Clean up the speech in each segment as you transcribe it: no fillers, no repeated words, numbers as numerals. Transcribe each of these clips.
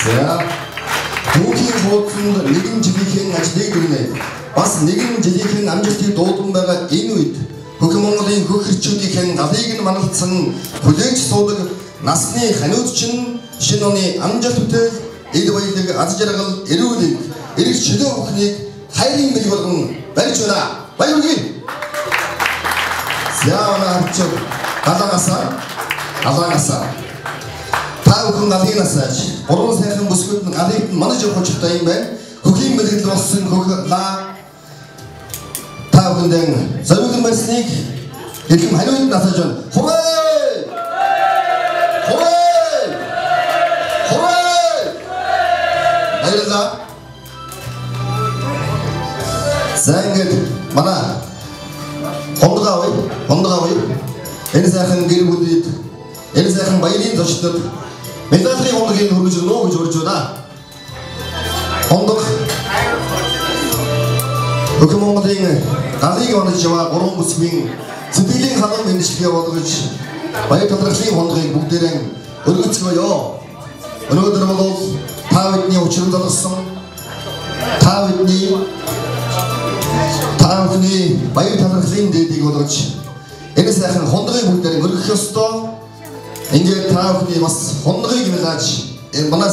За түүхийн хуудсанд нэгэн жилийн ажлыг гэрнэ. Бас нэгэн жилийн амжилтыг дуудан байгаа энэ үед Хөх Монголын хөх хэрчүүдийн галыг нь маналцсан хүлээж суудаг насны ханиуцчин шинэ оны амжилт бүтээл эд баялаг аз жаргал эрүүлэг эрэг чөлөө бүхнийг хайрын бэлэг болгон барьж байна. Баяргий. Яавнаач галаагасаа та бүхэн галыг насааж гурван сайхан бүсгүйд нь галыг манаж явах хэрэгтэй юм байна. Хөхийн бэлэгдэл болсон хөх лаа та бүхэндээ зөвхөн барьсныг хэлэм ханиуд насааж байна. Зангид манай хондгавый энэ сайхан гэр бүлд энэ сайхан баярын зочдод медалийн хондгийг хөргөж өгнө гэж урьж байна. Хондог Хөх Монголын галыг онож яваа гурван бүсгийн сэтгэлийн халуун мэдчилгээ болгож баяр талархлын хондгийг бүгдээрээ өргөцгөөё. Өнөөдөр бол та бидний учрал залгасан та бидний баяр талархлын дээдийг болгож энэ сайхан хондгийг бүгдээрээ өргөх ёстой. Ингээд та бүхний бас хондгийг мэлааж манай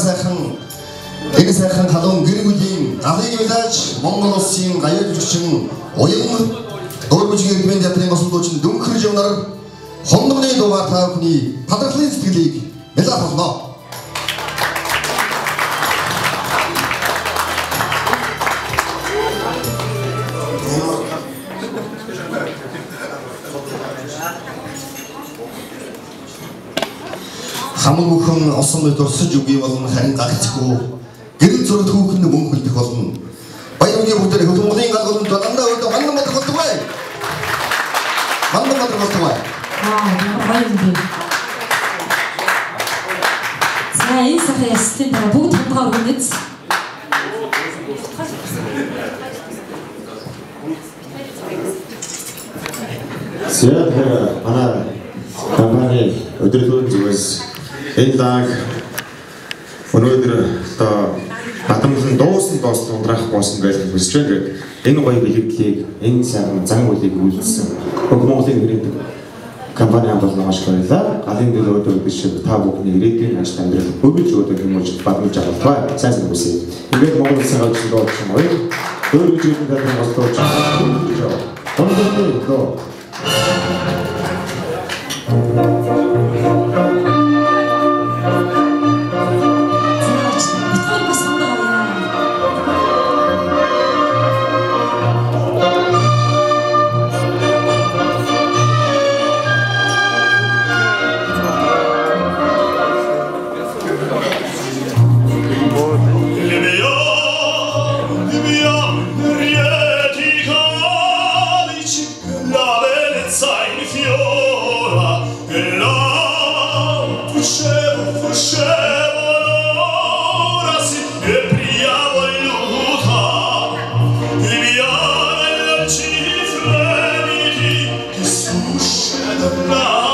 энэ сайхан халуун гэр бүлийн галыг мэлааж Монгол улсын гаяр жүжигчин уян дөрвөжгийн бэнд ятрын госолдуучин дүнхэрж явнаар хондгоны дуугаар та бүхний талархлын сэтгэлийг мэлаах болно. Хамаг бүхэн осон мэд урсаж үгүй болно харин гагцгүй гэрэл зураг хүүхэнд мөнгө үлдэх болно. Баяргийн бүгдээ Хөх Монголын гал болон дандаа өдөө мандан мадах болтугай. Баяргийн. За энэ сарын ястын дараа бүгд хамтдаа өргөнөц. Сэр манай компани өдрөөр зүгээс энэ даг өнөөдөр одоо Бадамлан дуусан ундрах болсон гэж хүсэж байна. Энэ гоё бэлэгдлийг энэ сайхан зан үйлийг үйлдсэн Хөх Монголын ирээдүйн компани хамтлагаас маш баярлалаа. Галын дээл өдөр биш та бүхний ирээдүйн ажил амьдрал хөгжиж өгөх хүмүүст бадамж авалгаа сайн хүсье. Ингээд Монгол улсын ажил дууч юм уу? Дөр үеийн талаар бодлооч. Хондоо Bra